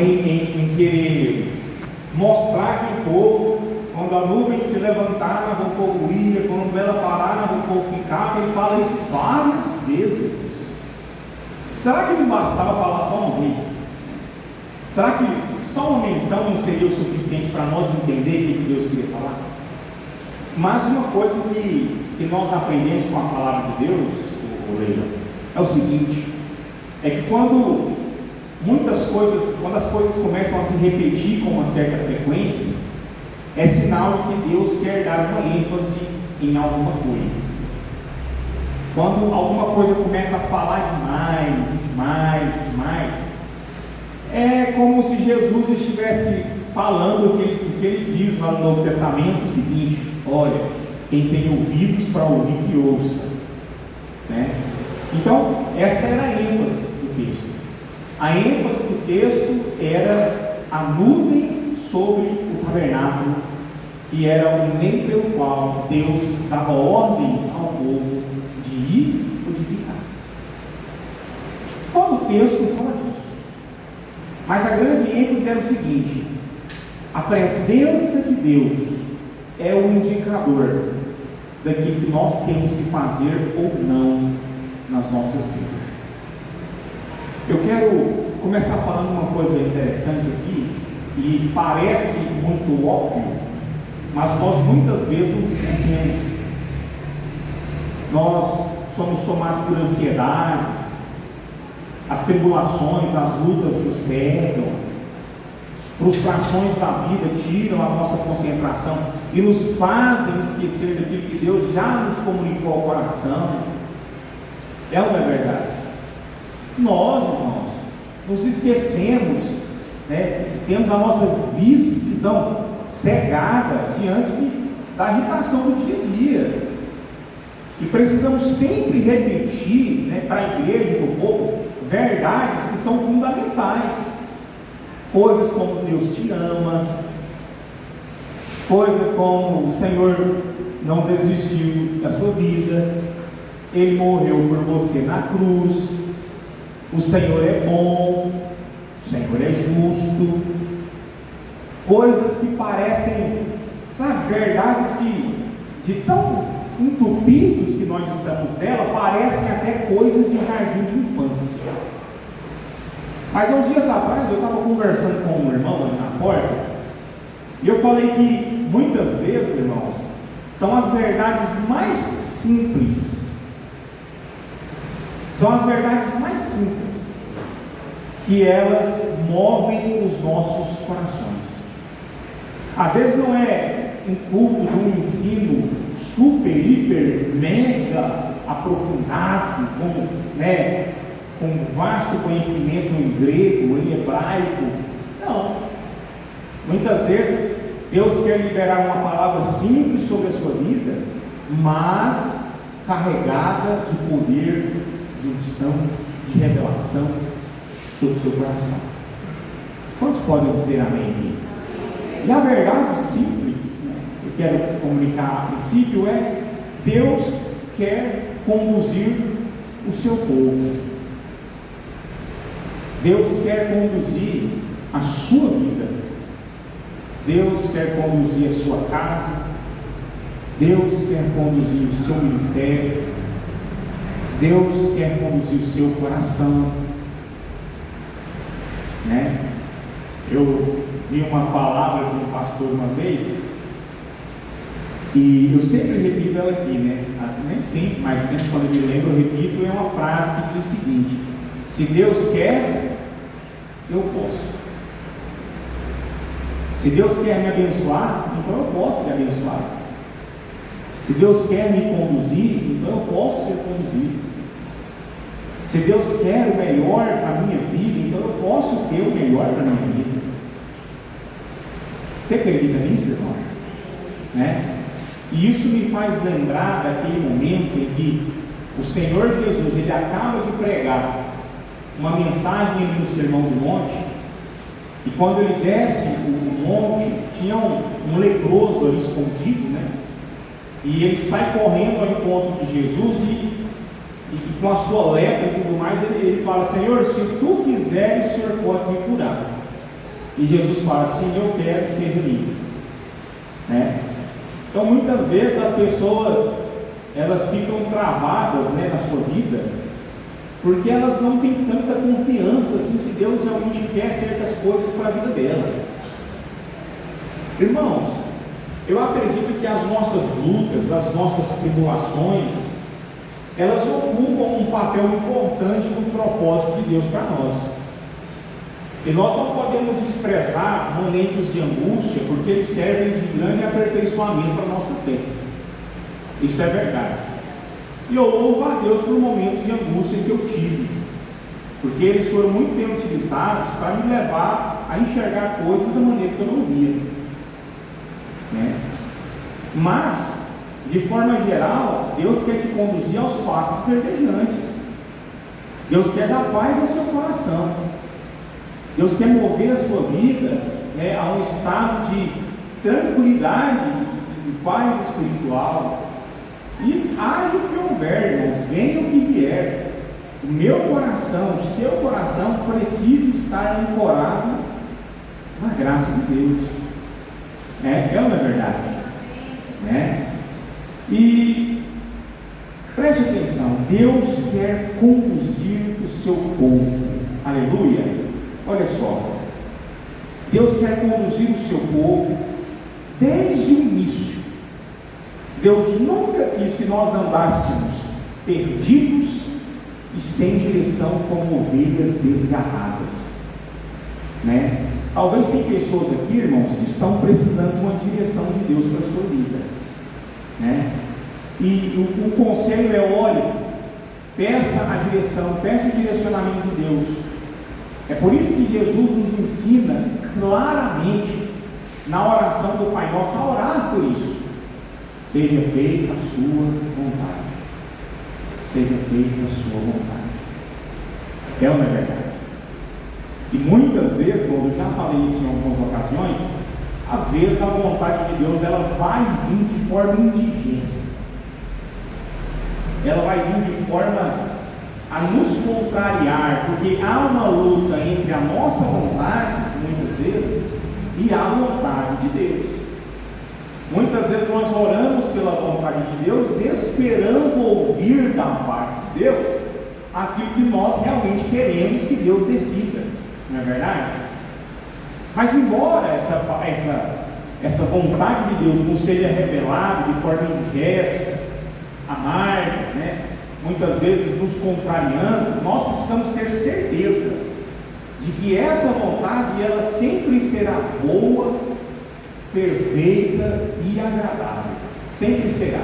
em querer mostrar que o povo, quando a nuvem se levantava, o povo ia, quando ela parava, o povo ficava. Ele fala isso várias vezes. Será que não bastava falar só uma vez? Será que só uma menção não seria o suficiente para nós entender o que Deus queria falar? Mas uma coisa que nós aprendemos com a palavra de Deus, Leila, é o seguinte: é que quando as coisas começam a se repetir com uma certa frequência, é sinal de que Deus quer dar uma ênfase em alguma coisa. Quando alguma coisa começa a falar demais, é como se Jesus estivesse falando o que ele diz lá no Novo Testamento, o seguinte: olha, quem tem ouvidos para ouvir, que ouça, né? Então, essa era a ênfase do texto. A ênfase do texto era a nuvem sobre o tabernáculo, que era o meio pelo qual Deus dava ordens ao povo de ir ou de ficar. Todo o texto fala disso. Mas a grande ênfase era o seguinte: a presença de Deus é o indicador daquilo que nós temos que fazer ou não nas nossas vidas. Eu quero começar falando uma coisa interessante aqui, e parece muito óbvio, mas nós muitas vezes nos esquecemos. Nós somos tomados por ansiedades, as tribulações, as lutas nos cercam, frustrações da vida tiram a nossa concentração e nos fazem esquecer daquilo que Deus já nos comunicou ao coração. É ou não é verdade? Nós, irmãos, nos esquecemos, né? Temos a nossa visão cegada diante da agitação do dia a dia, e precisamos sempre repetir, né, para a igreja e para o povo, verdades que são fundamentais, coisas como Deus te ama, coisas como o Senhor não desistiu da sua vida, Ele morreu por você na cruz, o Senhor é bom, o Senhor é justo, coisas que parecem, sabe, verdades que, de tão entupidos que nós estamos dela, parecem até coisas de jardim de infância. Mas há uns dias atrás eu estava conversando com um irmão ali na porta, e eu falei que muitas vezes, irmãos, são as verdades mais simples, que elas movem os nossos corações. Às vezes não é um culto de um ensino super, hiper, mega aprofundado, com vasto conhecimento em grego, em hebraico. Não. Muitas vezes Deus quer liberar uma palavra simples sobre a sua vida, mas carregada de poder, de unção, de revelação sobre o seu coração. Quantos podem dizer amém aqui? E a verdade simples, né, que eu quero comunicar a princípio é: Deus quer conduzir o seu povo. Deus quer conduzir a sua vida. Deus quer conduzir a sua casa. Deus quer conduzir o seu ministério. Deus quer conduzir o seu coração, né? Eu vi uma palavra de um pastor uma vez, e eu sempre repito ela aqui, né? Nem sempre, mas sempre quando eu me lembro eu repito. É uma frase que diz o seguinte: se Deus quer, eu posso. Se Deus quer me abençoar, então eu posso ser abençoado. Se Deus quer me conduzir, então eu posso ser conduzido. Se Deus quer o melhor para a minha vida, então eu posso ter o melhor para a minha vida. Você acredita nisso, irmãos? Né? E isso me faz lembrar daquele momento em que o Senhor Jesus, Ele acaba de pregar uma mensagem ali no Sermão do Monte, e quando Ele desce o monte, tinha um leproso ali escondido, né? E ele sai correndo ao encontro de Jesus, e com a sua lepra e tudo mais, ele fala: Senhor, se tu quiseres, o Senhor pode me curar. E Jesus fala assim: eu quero que seja livre, né? Então muitas vezes as pessoas, elas ficam travadas, né, na sua vida, porque elas não têm tanta confiança assim, se Deus realmente quer certas coisas para a vida dela. Irmãos, eu acredito que as nossas lutas, as nossas tribulações, elas ocupam um papel importante no propósito de Deus para nós. E nós não podemos desprezar momentos de angústia, porque eles servem de grande aperfeiçoamento para a nossa fé. Isso é verdade. E eu louvo a Deus por momentos de angústia que eu tive, porque eles foram muito bem utilizados para me levar a enxergar coisas da maneira que eu não via, né? Mas, de forma geral, Deus quer te conduzir aos pastos verdejantes. Deus quer dar paz ao seu coração. Deus quer mover a sua vida, né, a um estado de tranquilidade, de paz espiritual. E haja o que houver, irmãos, venha o que vier, o meu coração, o seu coração precisa estar ancorado na graça de Deus. É uma verdade, né? E preste atenção, Deus quer conduzir o seu povo. Aleluia. Olha só, Deus quer conduzir o seu povo desde o início. Deus nunca quis que nós andássemos perdidos e sem direção, como ovelhas desgarradas, né? Talvez tem pessoas aqui, irmãos, que estão precisando de uma direção de Deus para a sua vida, né? E o conselho é: olhe, peça a direção, peça o direcionamento de Deus. É por isso que Jesus nos ensina claramente na oração do Pai Nosso a orar por isso. Seja feita a sua vontade. Seja feita a sua vontade. É uma verdade. E muitas vezes, irmãos, eu já falei isso em algumas ocasiões, às vezes a vontade de Deus, ela vai vir de forma indigência. Ela vai vir de forma a nos contrariar, porque há uma luta entre a nossa vontade, muitas vezes, e a vontade de Deus. Muitas vezes nós oramos pela vontade de Deus, esperando ouvir da parte de Deus aquilo que nós realmente queremos que Deus decida, não é verdade? Mas embora essa vontade de Deus nos seja revelada de forma indigesta, amarga, né? Muitas vezes nos contrariando, nós precisamos ter certeza de que essa vontade, ela sempre será boa, perfeita e agradável. Sempre será.